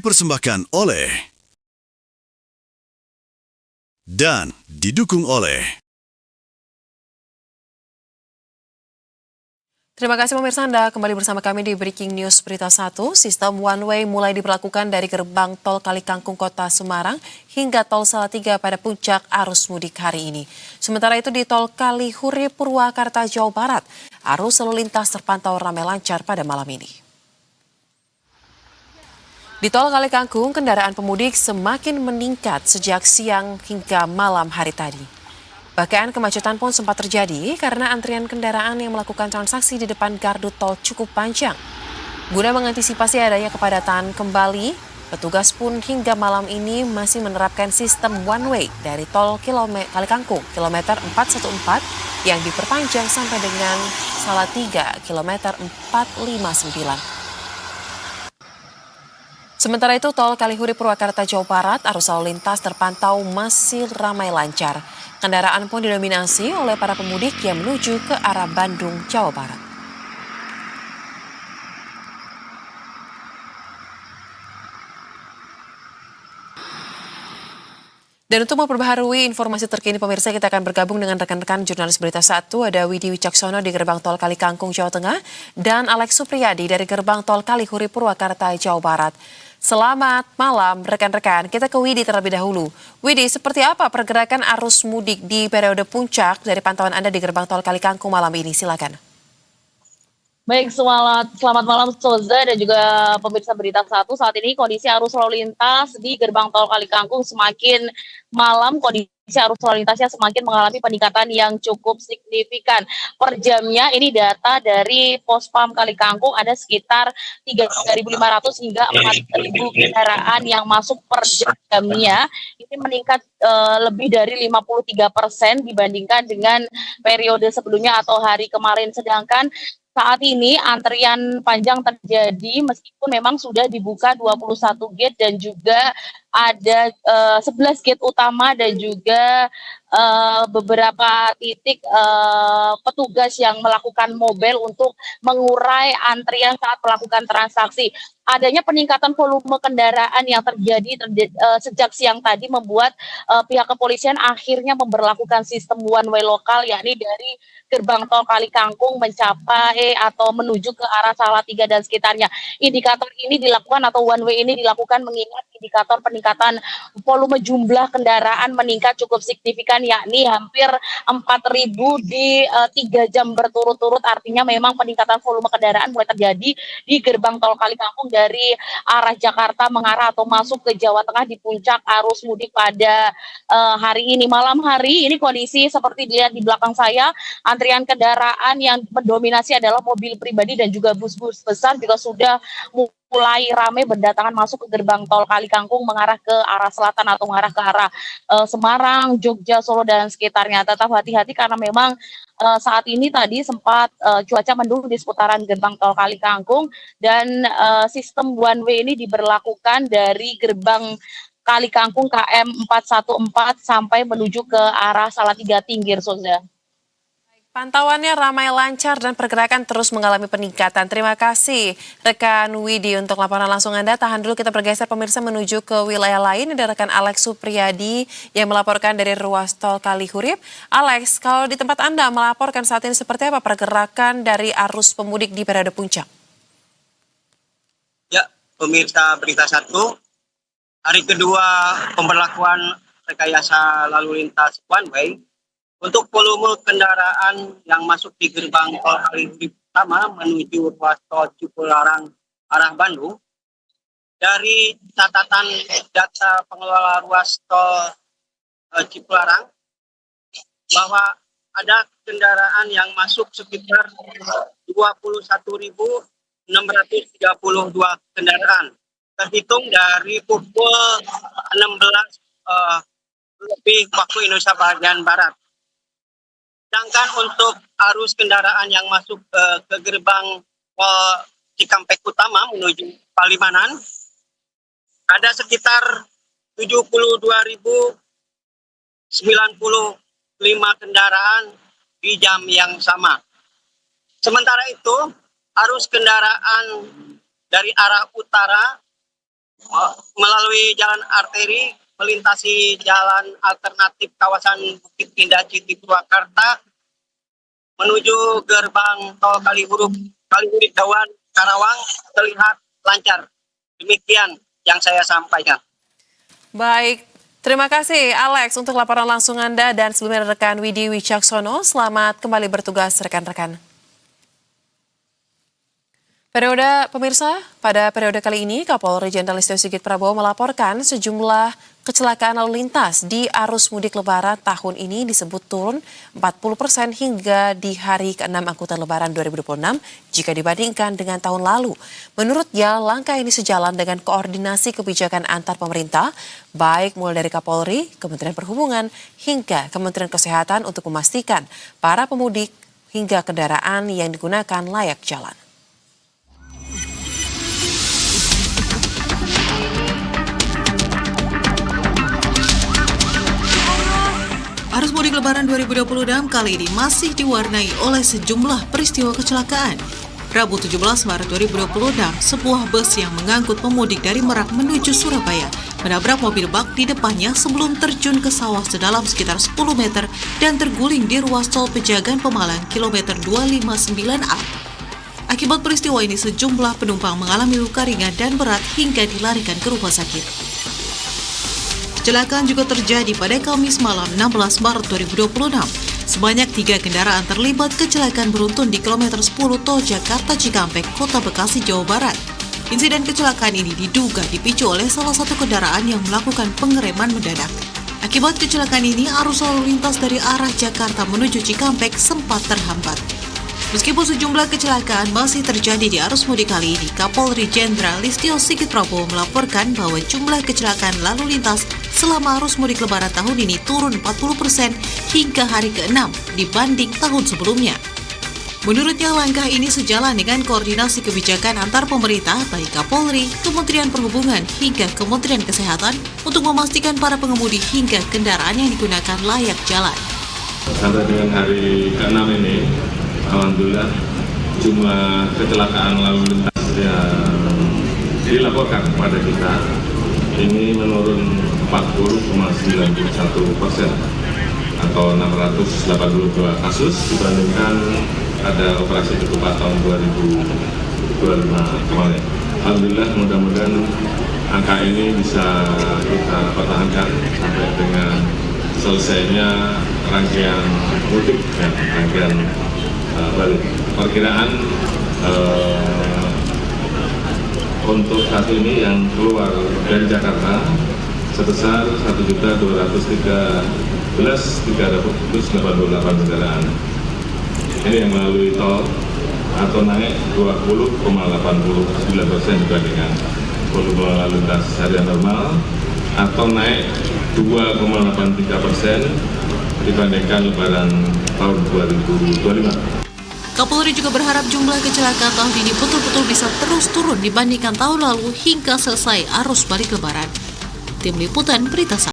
Dipersembahkan oleh dan didukung oleh Terima kasih pemirsa Anda kembali bersama kami di Breaking News Berita 1. Sistem one way mulai diberlakukan dari gerbang tol Kalikangkung Kota Semarang hingga tol Salatiga pada puncak arus mudik hari ini. Sementara itu di tol Kalihurip Purwakarta Jawa Barat, arus lalu lintas terpantau ramai lancar pada malam ini. Di tol Kalikangkung, kendaraan pemudik semakin meningkat sejak siang hingga malam hari tadi. Bahkan kemacetan pun sempat terjadi karena antrian kendaraan yang melakukan transaksi di depan gardu tol cukup panjang. Guna mengantisipasi adanya kepadatan kembali, petugas pun hingga malam ini masih menerapkan sistem one way dari tol Kalikangkung kilometer 414 yang diperpanjang sampai dengan Salatiga kilometer 459. Sementara itu, tol Kalihurip Purwakarta Jawa Barat, arus lalu lintas terpantau masih ramai lancar. Kendaraan pun didominasi oleh para pemudik yang menuju ke arah Bandung, Jawa Barat. Dan untuk memperbaharui informasi terkini pemirsa, kita akan bergabung dengan rekan-rekan jurnalis Berita 1, ada Widi Wicaksono di gerbang tol Kalikangkung, Jawa Tengah, dan Alex Supriyadi dari gerbang tol Kalihurip Purwakarta, Jawa Barat. Selamat malam rekan-rekan, kita ke Widi terlebih dahulu. Widi, seperti apa pergerakan arus mudik di periode puncak dari pantauan Anda di gerbang tol Kalikangkung malam ini? Silakan. Baik, selamat malam Soza dan juga pemirsa Berita 1. Saat ini kondisi arus lalu lintas di gerbang tol Kalikangkung semakin malam, kondisi arus lalu lintasnya semakin mengalami peningkatan yang cukup signifikan. Per jamnya ini data dari Pospam Kalikangkung ada sekitar 3.500 hingga 4.000 kendaraan yang masuk per jamnya. Ini meningkat lebih dari 53% dibandingkan dengan periode sebelumnya atau hari kemarin. Sedangkan saat ini antrian panjang terjadi meskipun memang sudah dibuka 21 gate dan juga ada 11 gate utama dan juga beberapa titik petugas yang melakukan mobile untuk mengurai antrian saat melakukan transaksi. Adanya peningkatan volume kendaraan yang terjadi sejak siang tadi membuat pihak kepolisian akhirnya memberlakukan sistem one way lokal, yakni dari gerbang tol Kalikangkung mencapai atau menuju ke arah Salatiga dan sekitarnya. Indikator ini dilakukan atau one way ini dilakukan mengingat indikator peningkatan volume jumlah kendaraan meningkat cukup signifikan, yakni hampir 4.000 di 3 jam berturut-turut. Artinya memang peningkatan volume kendaraan mulai terjadi di gerbang tol Kalikangkung dari arah Jakarta mengarah atau masuk ke Jawa Tengah di puncak arus mudik pada hari ini. Malam hari ini kondisi seperti dilihat di belakang saya, antrian kendaraan yang mendominasi adalah mobil pribadi dan juga bus-bus besar juga sudah mulai ramai berdatangan masuk ke gerbang tol Kalikangkung mengarah ke arah selatan atau mengarah ke arah Semarang, Jogja, Solo dan sekitarnya. Tetap hati-hati karena memang saat ini tadi sempat cuaca mendung di seputaran gerbang tol Kalikangkung dan sistem one way ini diberlakukan dari gerbang Kalikangkung KM 414 sampai menuju ke arah Salatiga Tinggir, Soza. Pantauannya ramai lancar dan pergerakan terus mengalami peningkatan. Terima kasih rekan Widi untuk laporan langsung Anda. Tahan dulu, kita bergeser pemirsa menuju ke wilayah lain. Ada rekan Alex Supriyadi yang melaporkan dari ruas tol Kalihurip. Alex, kalau di tempat Anda melaporkan saat ini seperti apa pergerakan dari arus pemudik di periode puncak? Ya, pemirsa Berita 1, hari kedua pemberlakuan rekayasa lalu lintas one way. Untuk volume kendaraan yang masuk di gerbang tol Kalihurip pertama menuju ruas tol Cipularang arah Bandung, dari catatan data pengelola ruas tol Cipularang bahwa ada kendaraan yang masuk sekitar 21.632 kendaraan, terhitung dari pukul 16 lebih waktu Indonesia bagian Barat. Sedangkan untuk arus kendaraan yang masuk ke gerbang tol Cikampek Utama menuju Palimanan ada sekitar 72.095 kendaraan di jam yang sama. Sementara itu, arus kendaraan dari arah utara melalui jalan arteri melintasi jalan alternatif kawasan Bukit Indah Citi Purwakarta menuju gerbang tol Kaliurip Dawan Karawang terlihat lancar. Demikian yang saya sampaikan. Baik, terima kasih Alex untuk laporan langsung Anda dan sebelumnya rekan Widi Wicaksono. Selamat kembali bertugas rekan-rekan. Pada periode kali ini, Kapolri Jenderal Listio Sigit Prabowo melaporkan sejumlah kecelakaan lalu lintas di arus mudik lebaran tahun ini disebut turun 40% hingga di hari ke-6 angkutan lebaran 2026 jika dibandingkan dengan tahun lalu. Menurutnya, langkah ini sejalan dengan koordinasi kebijakan antar pemerintah, baik mulai dari Kapolri, Kementerian Perhubungan, hingga Kementerian Kesehatan untuk memastikan para pemudik hingga kendaraan yang digunakan layak jalan. Arus mudik lebaran 2026 kali ini masih diwarnai oleh sejumlah peristiwa kecelakaan. Rabu 17 Maret 2026, sebuah bus yang mengangkut pemudik dari Merak menuju Surabaya menabrak mobil bak di depannya sebelum terjun ke sawah sedalam sekitar 10 meter dan terguling di ruas tol Pejagan Pemalang kilometer 259A. Akibat peristiwa ini sejumlah penumpang mengalami luka ringan dan berat hingga dilarikan ke rumah sakit. Kecelakaan juga terjadi pada Kamis malam 16 Maret 2026. Sebanyak 3 kendaraan terlibat kecelakaan beruntun di kilometer 10 tol Jakarta Cikampek, Kota Bekasi, Jawa Barat. Insiden kecelakaan ini diduga dipicu oleh salah satu kendaraan yang melakukan pengereman mendadak. Akibat kecelakaan ini, arus lalu lintas dari arah Jakarta menuju Cikampek sempat terhambat. Meskipun sejumlah kecelakaan masih terjadi di arus mudik kali ini, Kapolri Jenderal Listio Sigit Prabowo melaporkan bahwa jumlah kecelakaan lalu lintas selama arus mudik lebaran tahun ini turun 40% hingga hari ke-6 dibanding tahun sebelumnya. Menurutnya langkah ini sejalan dengan koordinasi kebijakan antar pemerintah baik Kapolri, Kementerian Perhubungan hingga Kementerian Kesehatan untuk memastikan para pengemudi hingga kendaraan yang digunakan layak jalan. Sampai dengan hari ke-6 ini, alhamdulillah jumlah kecelakaan lalu lintas yang dilaporkan kepada kita ini menurun 40,91% atau 682 kasus dibandingkan pada operasi ketupat tahun 2025 kemarin. Alhamdulillah, mudah-mudahan angka ini bisa kita pertahankan sampai dengan selesainya rangkaian mudik dan rangkaian balik. Perkiraan untuk saat ini yang keluar dari Jakarta sebesar 1.213.388 kendaraan. Ini yang melalui tol atau naik 20,89% dibandingkan volume lalu lintas harian normal atau naik 2,83% dibandingkan lebaran tahun 2025. Kapolri juga berharap jumlah kecelakaan tahun ini betul-betul bisa terus turun dibandingkan tahun lalu hingga selesai arus balik lebaran. Tim Liputan Berita